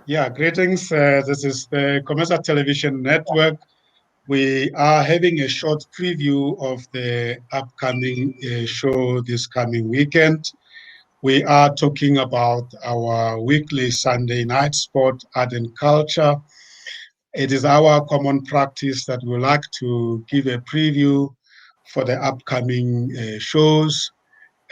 Yeah, greetings. This is the Commercial Television Network. We are having a short preview of the upcoming show this coming weekend. We are talking about our weekly Sunday night sport, art and culture. It is our common practice that we like to give a preview for the upcoming shows.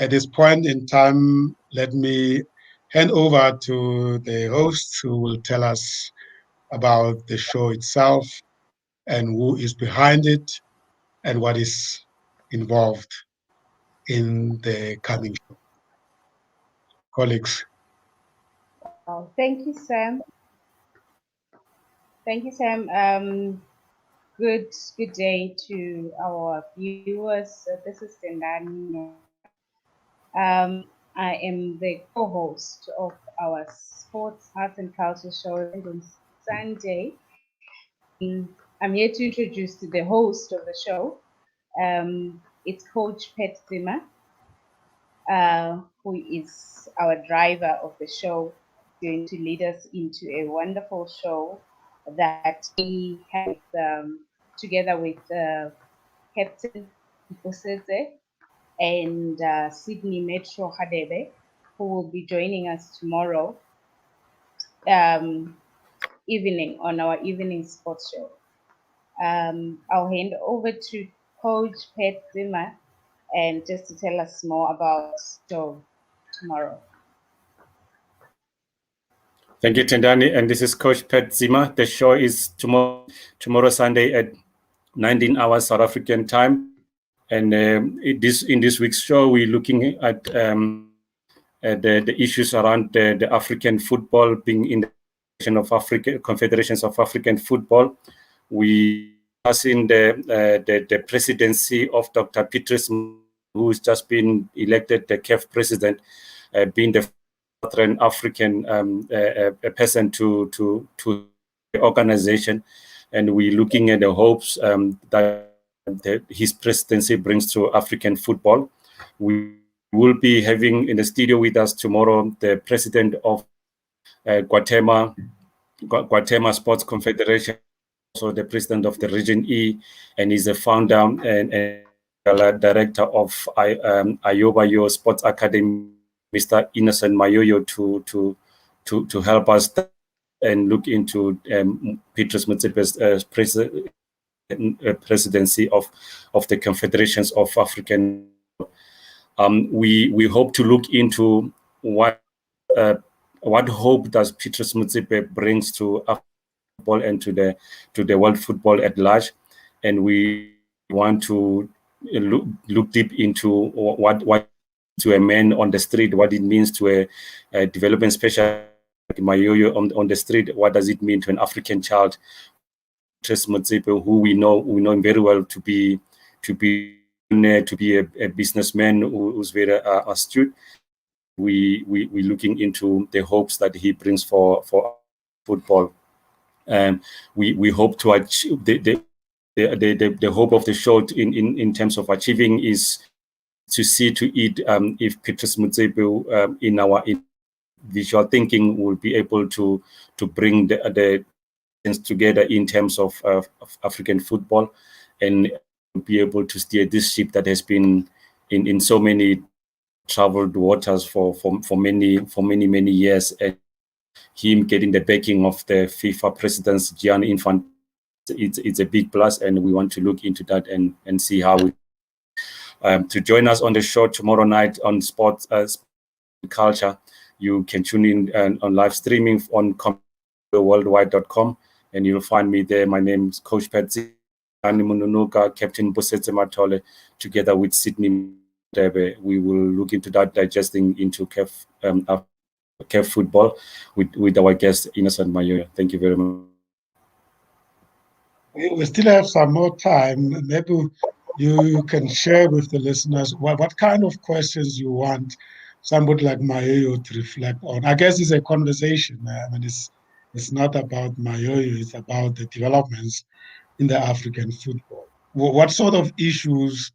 At this point in time, let me hand over to the host who will tell us about the show itself and who is behind it and what is involved in the coming show. Colleagues. Thank you, Sam. Thank you, Sam. Good day to our viewers. This is Tendani. I am the co-host of our Sports, Arts and Culture show on Sunday. I'm here to introduce to the host of the show. It's Coach Pat Zimmer, who is our driver of the show, going to lead us into a wonderful show that we have together with Captain Bosetse and Sydney Metro Hadebe, who will be joining us tomorrow evening on our evening sports show. I'll hand over to Coach Pat Zimmer and just to tell us more about the show tomorrow. Thank you, Tendani. And this is Coach Pat Zimmer. The show is tomorrow Sunday at 19 hours South African time. And in this week's show, we're looking at the issues around the African football being in the Confederations of African Football. We are in the presidency of Dr. Petrus, who has just been elected the CAF president, being the Southern African person to the organization, and we're looking at the hopes that his presidency brings to African football. We will be having in the studio with us tomorrow the president of Guatemala Sports Confederation, also the president of the Region E, and he's the founder and director of Ayobayo Sports Academy, Mr. Innocent Mayoyo, to help us and look into Petrus Motsepe's presidency of the Confederations of African. We hope to look into what hope does Petrus Motsepe brings to football and to the world football at large, and we want to look deep into what to a man on the street, what it means to a development specialist like Mayoyo on the street. What does it mean to an African child? Petrus Motsepe, who we know him very well to be a businessman who's very astute. We're looking into the hopes that he brings for football, and we hope to achieve the hope of the show in terms of achieving is to see to it if Petrus Motsepe in our visual thinking will be able to bring the together in terms of African football and be able to steer this ship that has been in so many traveled waters for many years, and him getting the backing of the FIFA president Gianni Infantino, it's a big plus, and we want to look into that and see how we to join us on the show tomorrow night on sports culture. You can tune in on live streaming on worldwide.com, and you'll find me there. My name is Coach Patsy Mununuka, Captain Bosetse Matole, together with Sydney Debe. We will look into that, digesting into CAF football with our guest Innocent Mayoyo. Thank you very much. We still have some more time. Maybe you can share with the listeners what kind of questions you want somebody like Mayoyo to reflect on. I guess it's a conversation. I mean, it's not about Mayoyo, it's about the developments in the African football. What sort of issues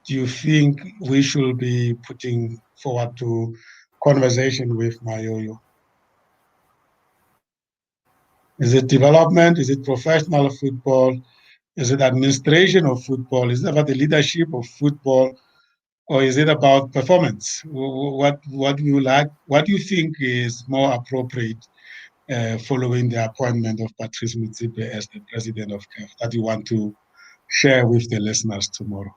do you think we should be putting forward to conversation with Mayoyo? Is it development? Is it professional football? Is it administration of football? Is it about the leadership of football? Or is it about performance? What do you like? What do you think is more appropriate following the appointment of Patrice Motsepe as the president of CAF that you want to share with the listeners tomorrow?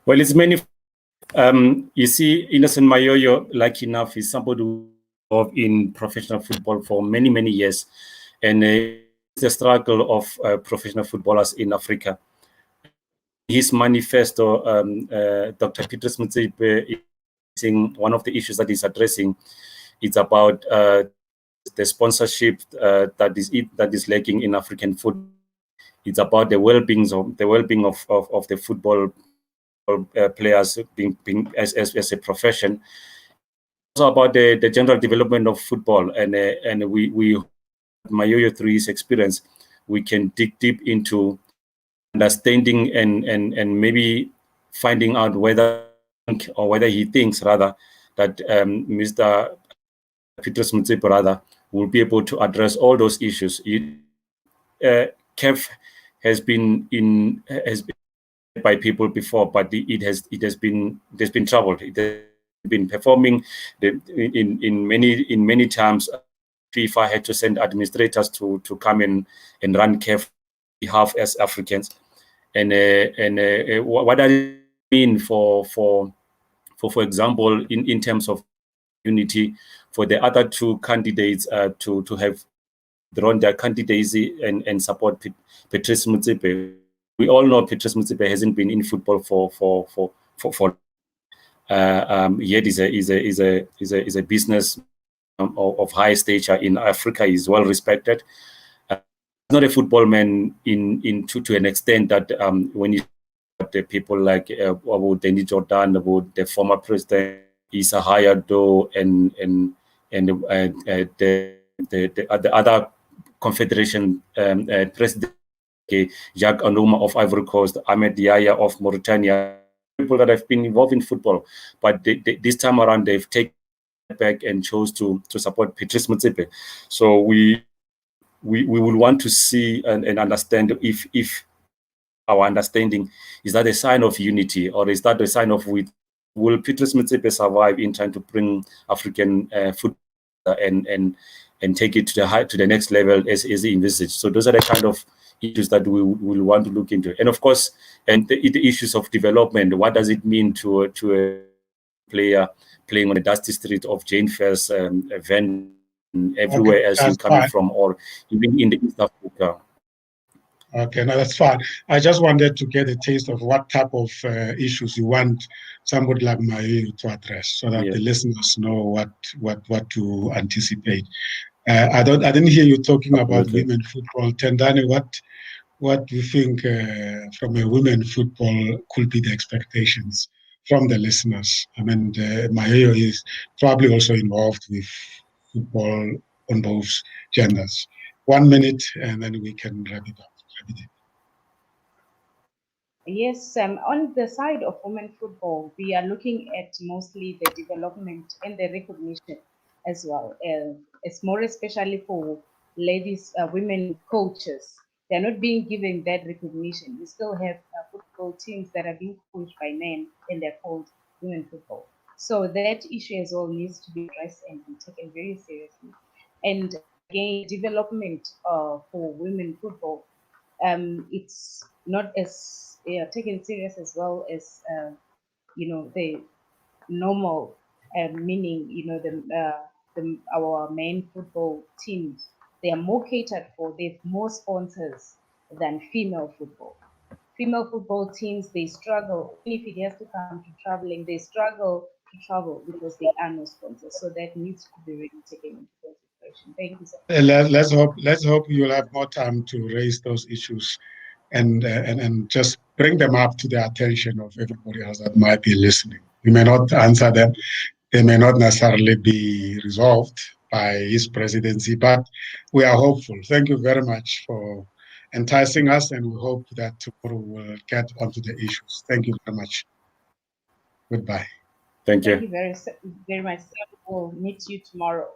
Well, it's many. You see, Innocent Mayoyo, like enough, is somebody who involved in professional football for many, many years. And it's the struggle of professional footballers in Africa. His manifesto, Dr. Patrice Motsepe, one of the issues that he's addressing, it's about the sponsorship that is lacking in African football. It's about the well-being of the football players being as a profession. Also about the general development of football, and we Mayoyo, through his experience, we can dig deep into understanding and maybe finding out whether he thinks rather that Mr. Patrice Motsepe rather will be able to address all those issues. CAF has been by people before, but there's been trouble. It has been performing in many times. FIFA had to send administrators to come and run CAF on behalf as Africans. And what does it mean for example, in terms of unity, for the other two candidates to have drawn their candidacy and support Patrice Motsepe? We all know Patrice Motsepe hasn't been in football for yet is a business of high stature in Africa. He's well respected. Not a football man to an extent that when you the people like about Danny Jordan, about the former president Issa Hayatou, and the other confederation president Jacques Anouma of Ivory Coast, Ahmed Yahya of Mauritania, people that have been involved in football, but this time around they've taken back and chose to support Patrice Motsepe. So we will want to see and understand if our understanding is that a sign of unity, or is that a sign of will Patrice Motsepe survive in trying to bring African football and take it to the next level as he envisaged. So those are the kind of issues that we will want to look into, and of course, and the issues of development. What does it mean to a player playing on the dusty street of Jane Fair's event everywhere else he's coming from, or even in the East Africa? Okay, no, that's fine. I just wanted to get a taste of what type of issues you want somebody like Mayoyo to address, so that the listeners know what to anticipate. I didn't hear you talking about women football. Tendani, what do you think from a women football could be the expectations from the listeners? I mean, Mayoyo is probably also involved with football on both genders. 1 minute, and then we can wrap it up. Yes, on the side of women football, we are looking at mostly the development and the recognition as well. It's more especially for ladies, women coaches. They're not being given that recognition. We still have football teams that are being coached by men, and they're called women football. So that issue as well needs to be addressed and be taken very seriously. And again, development for women football, it's not as taken serious as well as the normal meaning. Our main football teams, they are more catered for. They have more sponsors than female football. Female football teams, they struggle. If it has to come to traveling, they struggle to travel because they are no sponsors. So that needs to be really taken into consideration. Thank you, sir. Let's hope you'll have more time to raise those issues and just bring them up to the attention of everybody else that might be listening. We may not answer them. They may not necessarily be resolved by his presidency, but we are hopeful. Thank you very much for enticing us, and we hope that tomorrow we'll get onto the issues. Thank you very much. Goodbye. Thank you. Thank you very much. We'll meet you tomorrow.